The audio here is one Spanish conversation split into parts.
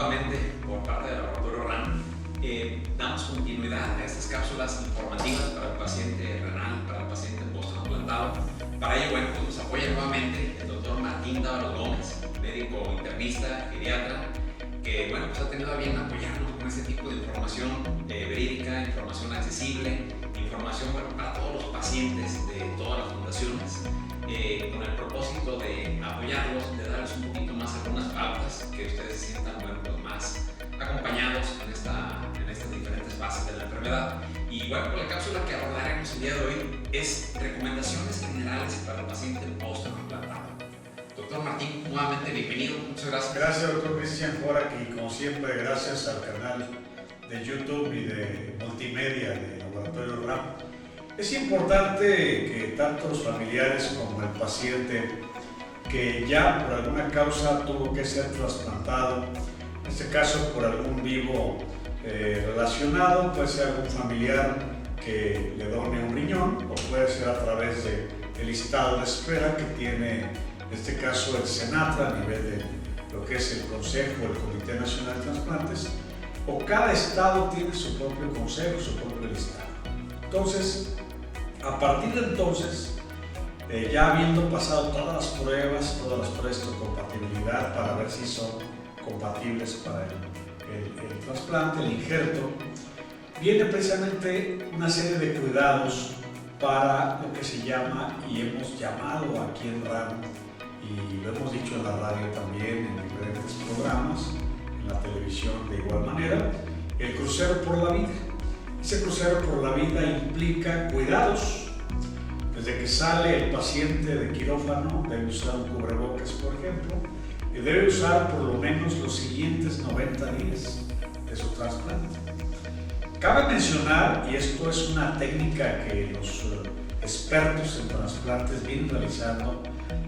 nuevamente por parte del Laboratorio RAM. Damos continuidad a estas cápsulas informativas para el paciente renal, para el paciente post-trasplantado. Para ello, bueno, pues nos apoya nuevamente el doctor Martín Dávalos Gómez, médico internista, pediatra, que bueno, pues ha tenido a bien apoyarnos con este tipo de información verídica, información accesible, información para todos los pacientes de todas las fundaciones, con el propósito de apoyarlos, de darles un poquito más algunas pautas, que ustedes se sientan bueno, pues más acompañados en estas diferentes fases de la enfermedad. Y bueno, pues la cápsula que abordaremos el día de hoy es recomendaciones generales para el paciente post-trasplantado. Doctor Martín, nuevamente bienvenido, muchas gracias. Gracias, doctor Cristian, por aquí, como siempre, gracias al canal de YouTube y de multimedia de Laboratorio RAM. Es importante que tanto los familiares como el paciente que ya por alguna causa tuvo que ser trasplantado, en este caso por algún vivo relacionado, puede ser algún familiar que le done un riñón o puede ser a través del listado de espera que tiene, en este caso, el Senatra a nivel de lo que es el Consejo, el Comité Nacional de Transplantes, o cada estado tiene su propio consejo, su propio listado. Entonces, a partir de entonces, ya habiendo pasado todas las pruebas de compatibilidad para ver si son compatibles para el trasplante, el injerto, viene precisamente una serie de cuidados para lo que se llama, y hemos llamado aquí en RAM, y lo hemos dicho en la radio también, en diferentes programas, en la televisión de igual manera, el crucero por la vida. Ese crucero por la vida implica cuidados. Desde que sale el paciente de quirófano, debe usar un cubrebocas, por ejemplo, y debe usar por lo menos los siguientes 90 días de su trasplante. Cabe mencionar, y esto es una técnica que los expertos en trasplantes vienen realizando,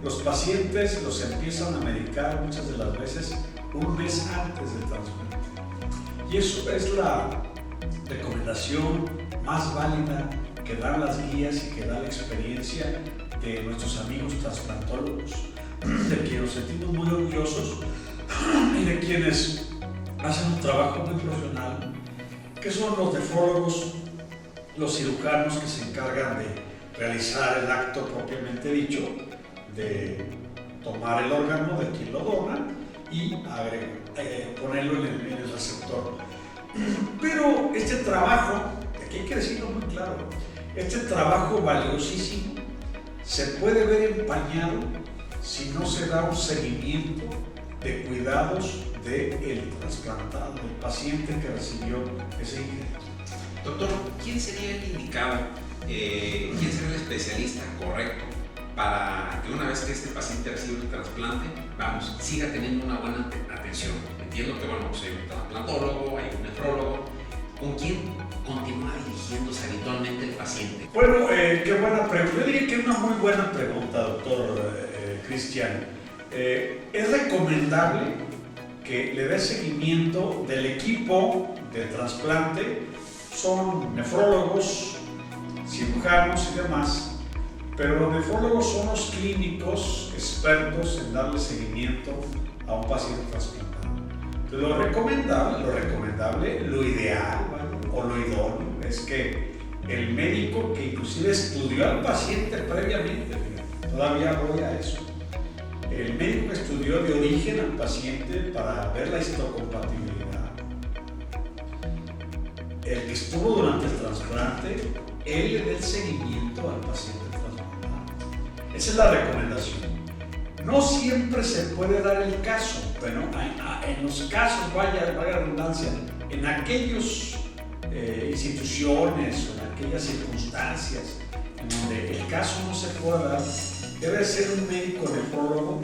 los pacientes los empiezan a medicar muchas de las veces un mes antes del trasplante. Y eso es la recomendación más válida que dan las guías y que da la experiencia de nuestros amigos trasplantólogos, de quienes nos sentimos muy orgullosos y de quienes hacen un trabajo muy profesional, que son los nefrólogos, los cirujanos que se encargan de realizar el acto propiamente dicho, de tomar el órgano de quien lo dona y ponerlo en el receptor. Pero este trabajo, aquí hay que decirlo muy claro, este trabajo valiosísimo se puede ver empañado si no se da un seguimiento de cuidados del trasplantado, del paciente que recibió ese injerto. Doctor, ¿quién sería el indicado, quién sería el especialista correcto para que una vez que este paciente recibe el trasplante, siga teniendo una buena atención? Entiendo que, bueno, pues hay un trasplantólogo, hay un nefrólogo. ¿Con quién continúa dirigiéndose habitualmente el paciente? Bueno, qué buena pregunta. Yo diría que es una muy buena pregunta, doctor Cristian. Es recomendable que le dé seguimiento del equipo de trasplante. Son nefrólogos, cirujanos y demás, pero los nefrólogos son los clínicos expertos en darle seguimiento a un paciente trasplantado. Lo recomendable, lo ideal o lo idóneo es que el médico que inclusive estudió al paciente previamente, todavía voy a eso, el médico que estudió de origen al paciente para ver la histocompatibilidad, el que estuvo durante el trasplante, él le dé el seguimiento al paciente trasplantado. Esa es la recomendación. No siempre se puede dar el caso, pero en los casos, vaya redundancia, en aquellas instituciones o en aquellas circunstancias en donde el caso no se puede dar, debe ser un médico nefrólogo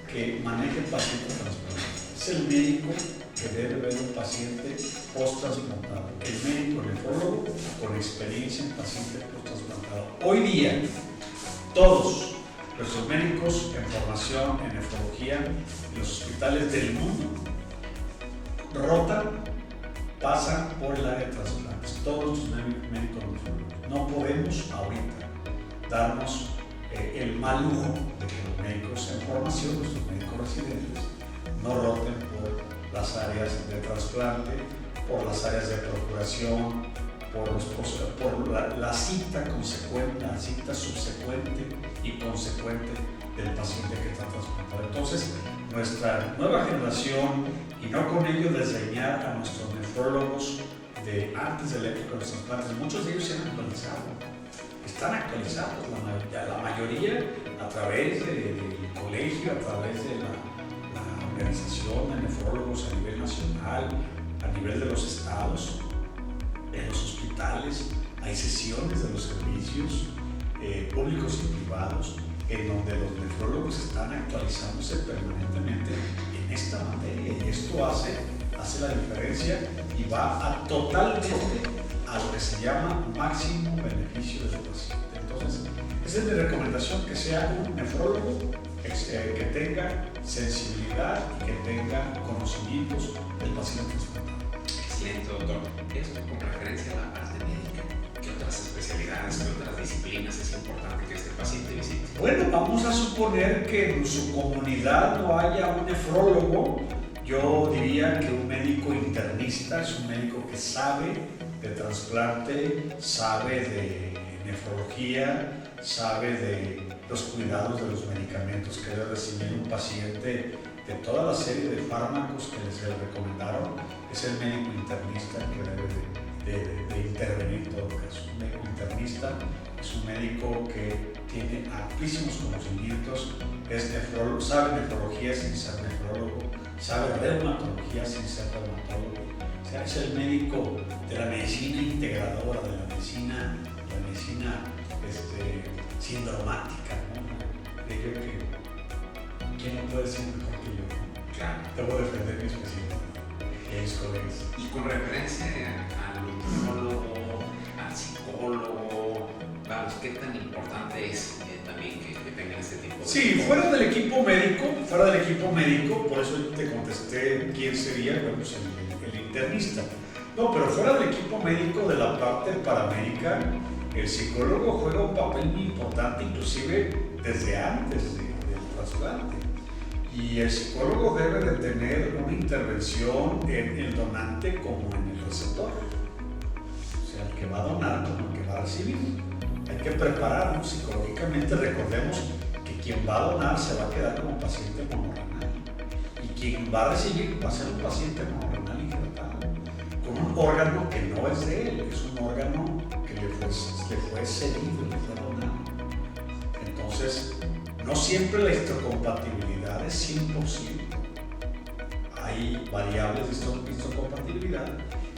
que maneje el paciente trasplantado. Es el médico que debe ver un paciente post-trasplantado, el médico nefrólogo con experiencia en paciente post-trasplantado. Hoy día, todos nuestros médicos en formación en nefrología en los hospitales del mundo pasan por el área de trasplantes. Todos nuestros médicos nefrólogos. No podemos ahorita darnos el mal lujo de que los médicos en formación, nuestros médicos residentes, no roten por las áreas de trasplante, por las áreas de procuración, por la cita consecuente, la cita subsecuente y consecuente del paciente que está trasplantado. Entonces, nuestra nueva generación, y no con ello desdeñar a nuestros nefrólogos de antes de la época de los trasplantes, muchos de ellos se han actualizado, están actualizados, la mayoría a través del colegio, a través de la organización de nefrólogos a nivel nacional, a nivel de los estados, en los hospitales, hay sesiones de los servicios públicos y privados en donde los nefrólogos están actualizándose permanentemente en esta materia, y esto hace la diferencia y va totalmente a lo que se llama máximo beneficio del paciente. Entonces, esa es mi recomendación, que sea un nefrólogo que tenga sensibilidad y que tenga conocimientos del paciente trasplantado. Excelente, doctor. Eso con referencia a la parte médica. ¿Qué otras especialidades, qué otras disciplinas es importante que este paciente visite? Bueno, vamos a suponer que en su comunidad no haya un nefrólogo. Yo diría que un médico internista es un médico que sabe de trasplante, sabe de nefrología, sabe de los cuidados de los medicamentos que debe recibir un paciente, de toda la serie de fármacos que les recomendaron. Es el médico internista que debe de intervenir en todo caso. Un médico internista es un médico que tiene amplísimos conocimientos, sabe nefrología sin ser nefrólogo, sabe reumatología sin ser reumatólogo. O sea, es el médico de la medicina integradora, de la medicina sindromática, ¿no? De ello que ¿quién no puede ser mejor que yo? Claro. Debo defender mi especialidad y mis colegas. Y con referencia al nutrólogo, al psicólogo, vamos, ¿qué tan importante es también que tengan este tipo de... Sí, fuera del equipo médico, por eso te contesté quién sería, bueno, pues el internista. No, pero fuera del equipo médico, de la parte paramédica, el psicólogo juega un papel muy importante, inclusive desde antes del trasplante. Y el psicólogo debe de tener una intervención en el donante como en el receptor. O sea, el que va a donar como el que va a recibir. Hay que prepararnos psicológicamente. Recordemos que quien va a donar se va a quedar como paciente monorrenal. Y quien va a recibir va a ser un paciente monorrenal injertado, con un órgano que no es de él, es un órgano que le fue cedido, le fue donado. Entonces, no siempre la histocompatibilidad es 100%. Hay variables de histocompatibilidad.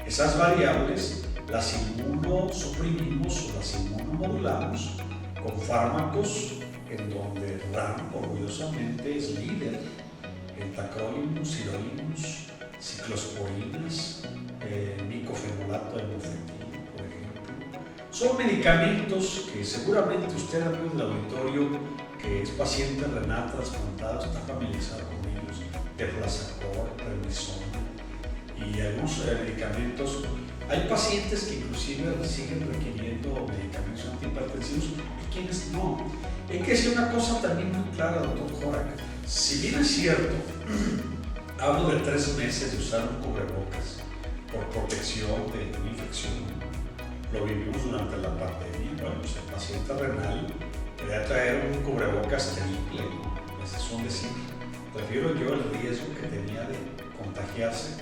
Esas variables las inmunosuprimimos o las inmunomodulamos con fármacos en donde el RAM orgullosamente es líder en tacrolimus, sirolimus, ciclosporinas, micofenolato de bufetil, por ejemplo. Son medicamentos que seguramente usted, amigo del auditorio, que es paciente renal trasplantado, está familiarizado con ellos, Deflazacort, prednisona y algunos medicamentos. Hay pacientes que inclusive siguen requiriendo medicamentos antihipertensivos y quienes no. Hay que decir una cosa también muy clara, doctor Jorak. Si bien es cierto, hablo de 3 meses de usar un cubrebocas por protección de una infección, lo vivimos durante la pandemia. Bueno, pues el paciente renal debe traer un cubrebocas triple, ¿no? Ese es un decir. Prefiero yo el riesgo que tenía de contagiarse.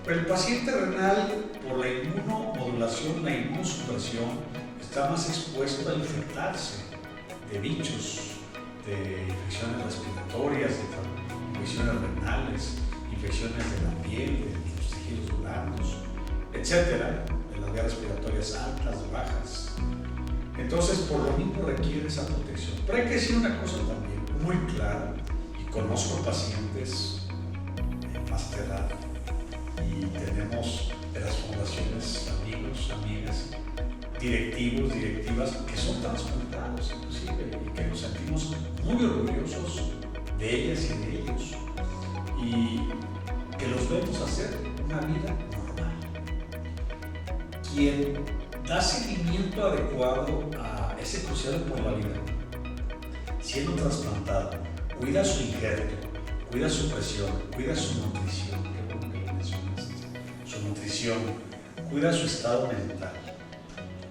Pero el paciente renal, por la inmunomodulación, la inmunosupresión, está más expuesto a infectarse de bichos, de infecciones respiratorias, de infecciones renales, infecciones de la piel, de los tejidos blandos, etcétera, de las vías respiratorias altas, bajas. Entonces, por lo mismo requiere esa protección. Pero hay que decir una cosa también muy clara, y conozco pacientes más de edad, y tenemos de las fundaciones amigos, amigas, directivos, directivas que son trasplantados inclusive, y que nos sentimos muy orgullosos de ellas y de ellos, y que los vemos hacer una vida normal. Quien da seguimiento adecuado a ese crucial por la vida, siendo trasplantado, cuida su injerto, cuida su presión, cuida su nutrición, que nutrición, cuida su estado mental,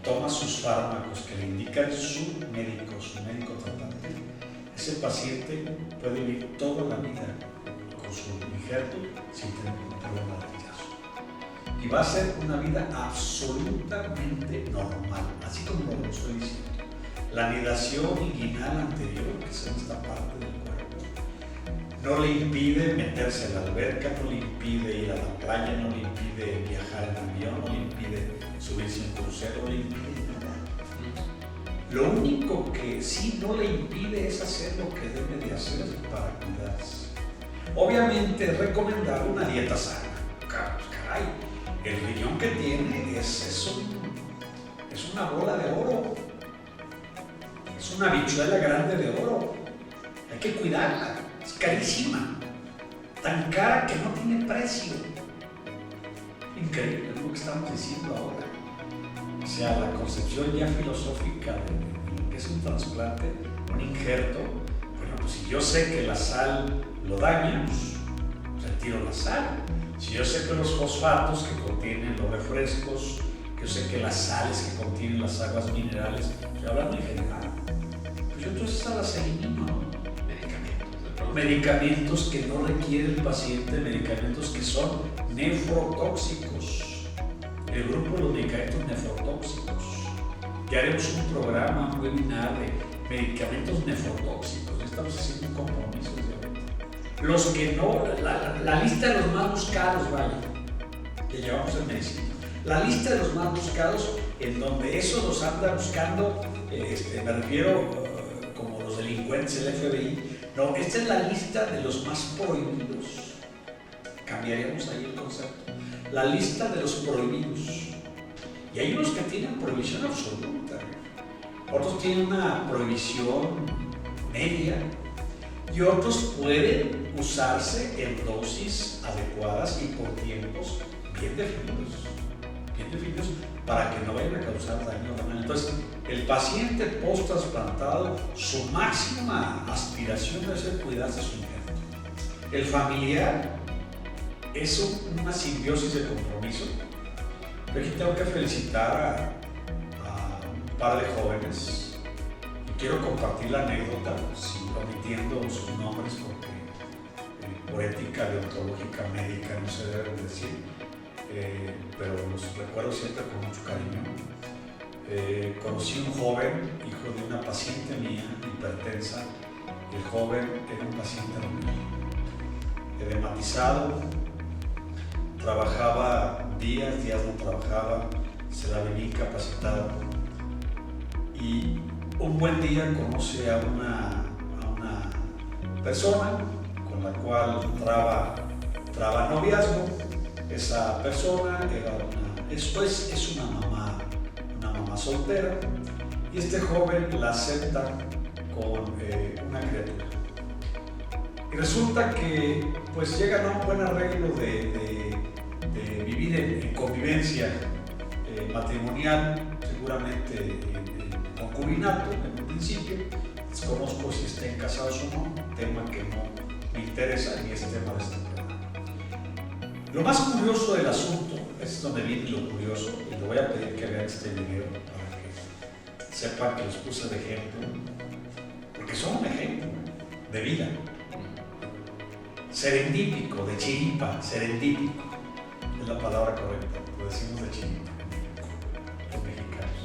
toma sus fármacos que le indican su médico tratante, ese paciente puede vivir toda la vida con su injerto sin tener un problema de rechazo. Y va a ser una vida absolutamente normal, así como lo estoy diciendo. La anidación inguinal anterior, que es en esta parte del cuerpo, no le impide meterse en la alberca, no le impide ir a la playa, no le impide viajar en avión, no le impide subirse en crucero, no le impide nada. Lo único que sí no le impide es hacer lo que debe de hacer para cuidarse. Obviamente recomendar una dieta sana. Caray, el riñón que tiene es una bola de oro. Es una habichuela grande de oro. Hay que cuidarla. Es carísima. Tan cara que no tiene precio. Increíble lo que estamos diciendo ahora. O sea, la concepción ya filosófica de lo que es un trasplante, un injerto. Bueno, pues si yo sé que la sal lo daña, pues retiro la sal. Si yo sé que los fosfatos que contienen los refrescos, que yo sé que las sales que contienen las aguas minerales, estoy hablando en general, pues yo entonces a las elimino, ¿no? Medicamentos que no requiere el paciente, medicamentos que son nefrotóxicos. El grupo de los medicamentos nefrotóxicos. Ya haremos un programa, un webinar de medicamentos nefrotóxicos. Ya estamos haciendo un compromiso de ahorita. Los que no, la lista de los más buscados, vaya, que llevamos en medicina. La lista de los más buscados, en donde eso los anda buscando, me refiero como los delincuentes, el FBI. No, esta es la lista de los más prohibidos. Cambiaríamos ahí el concepto. La lista de los prohibidos. Y hay unos que tienen prohibición absoluta. Otros tienen una prohibición media. Y otros pueden usarse en dosis adecuadas y por tiempos bien definidos. Bien definidos para que no vayan a causar daño renal. Entonces, el paciente post-trasplantado, su máxima aspiración debe ser cuidarse su injerto. El familiar es una simbiosis de compromiso. Yo aquí tengo que felicitar a un par de jóvenes. Y quiero compartir la anécdota, sin omitiendo sus nombres, porque por ética deontológica médica no se debe decir. Pero los recuerdo siempre con mucho cariño. Conocí un joven, hijo de una paciente mía, hipertensa. El joven era un paciente renal, edematizado, trabajaba días no trabajaba, se la venía incapacitado. Y un buen día conoce a una persona con la cual traba noviazgo. Esa persona es una mamá soltera, y este joven la acepta con una criatura. Y resulta que pues llegan a un buen arreglo de vivir en convivencia matrimonial, seguramente en concubinato en un principio. Desconozco si estén casados o no, tema que no me interesa ni es tema de este programa. Lo más curioso del asunto, es donde viene lo curioso, y le voy a pedir que vean este video para que sepan que los puse de ejemplo, porque son un ejemplo de vida. Serendípico, de chiripa, serendípico, es la palabra correcta, lo decimos de chiripa, los mexicanos.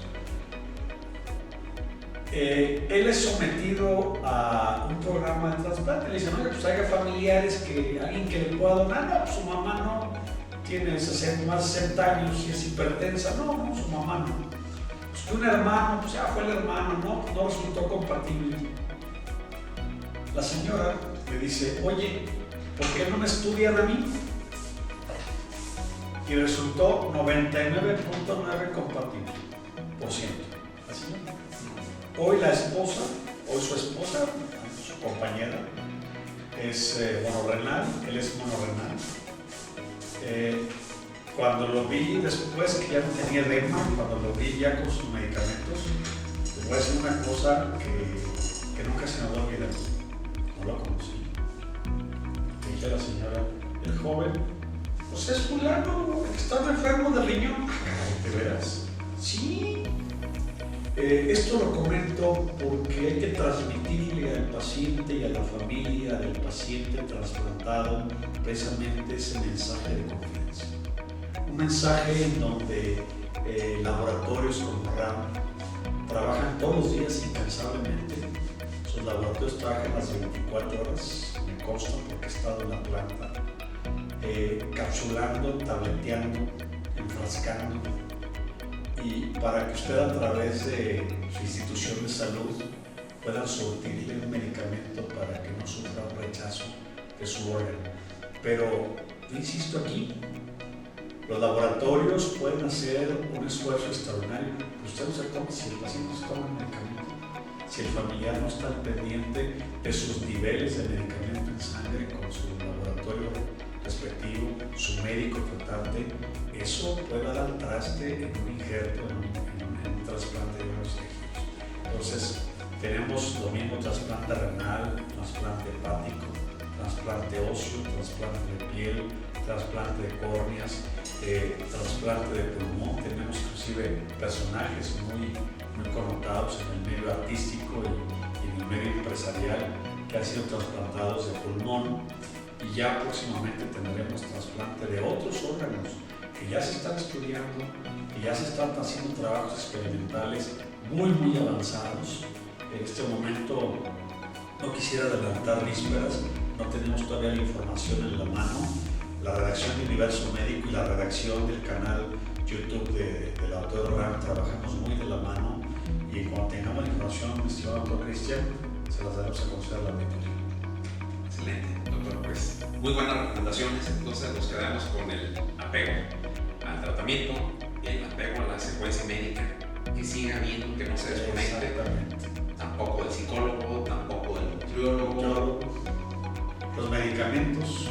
Él es sometido a un programa de trasplante. Le dicen, oye, pues haya familiares, alguien que le pueda donar. No, su mamá no, tiene más de 60 años y es hipertensa. No, su mamá no. Pues que un hermano, pues ya fue el hermano, no resultó compatible. La señora le dice, oye, ¿por qué no me estudian a mí? Y resultó 99.9 compatible, por ciento. Así no. Hoy su esposa, su compañera, es monorrenal, él es monorrenal. Cuando lo vi después, que ya no tenía edema, cuando lo vi ya con sus medicamentos, les voy a decir una cosa que nunca se me va a olvidar. No lo conocí. Le dije a la señora, el joven pues es fulano, que está enfermo de riñón. ¿De veras? Sí. Esto lo comento porque hay que transmitirle al paciente y a la familia del paciente trasplantado precisamente ese mensaje de confianza. Un mensaje en donde laboratorios como RAM trabajan todos los días incansablemente. Sus laboratorios trabajan las 24 horas, me consta porque he estado en la planta, capsulando, tableteando, enfrascando, y para que usted a través de su institución de salud pueda surtirle un medicamento para que no sufra un rechazo de su órgano. Pero, yo insisto aquí, los laboratorios pueden hacer un esfuerzo extraordinario. Usted no se toma si el paciente se toma el medicamento, si el familiar no está al pendiente de sus niveles de medicamento en sangre con su laboratorio respectivo, su médico tratante, eso puede dar al traste en un injerto, en un trasplante de unos tejidos. Entonces, tenemos lo mismo: trasplante renal, trasplante hepático, trasplante óseo, trasplante de piel, trasplante de córneas, trasplante de pulmón. Tenemos inclusive personajes muy connotados en el medio artístico y en el medio empresarial que han sido trasplantados de pulmón, y ya próximamente tendremos trasplante de otros órganos que ya se están estudiando, que ya se están haciendo trabajos experimentales muy avanzados. En este momento no quisiera adelantar vísperas, no tenemos todavía la información en la mano. La redacción de Universo Médico y la redacción del canal YouTube del Laboratorio RAM trabajamos muy de la mano, y cuando tengamos la información, estimado doctor Cristian, se las daremos a conocer a la auditoría. Excelente, doctor. Pues muy buenas recomendaciones. Entonces nos quedamos con el apego al tratamiento, el apego a la secuencia médica, que siga viendo, que no se desconecte tampoco del psicólogo, tampoco del nutriólogo. Los medicamentos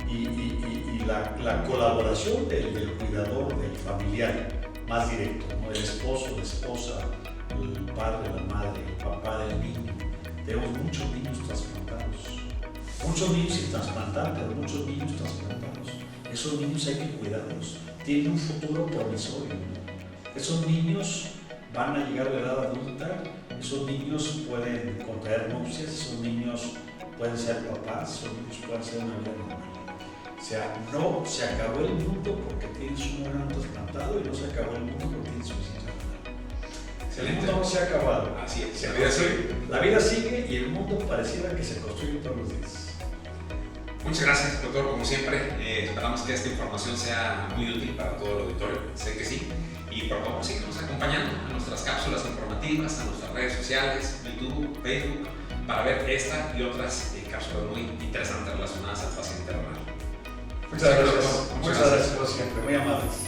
y la colaboración del cuidador, del familiar más directo, ¿no? El esposo, la esposa, el padre, la madre, el papá del niño. Tenemos muchos niños trasplantados, muchos niños sin trasplantar, pero muchos niños trasplantados. Esos niños hay que cuidarlos, tienen un futuro promisorio. Esos niños van a llegar a la edad adulta, esos niños pueden contraer nupcias, esos niños pueden ser papás, esos niños pueden ser una vida normal. O sea, no se acabó el mundo porque tienes un órgano trasplantado, y no se acabó el mundo porque tienes suficiencia renal. El mundo no se ha acabado. Así es. La vida sigue y el mundo pareciera que se construye todos los días. Muchas gracias, doctor. Como siempre, esperamos que esta información sea muy útil para todo el auditorio. Sé que sí. Y por favor, síganos acompañando a nuestras cápsulas informativas, a nuestras redes sociales, YouTube, Facebook, para ver esta y otras cápsulas muy interesantes relacionadas al paciente renal. Muchas gracias. Muchas gracias por siempre. Muy amables.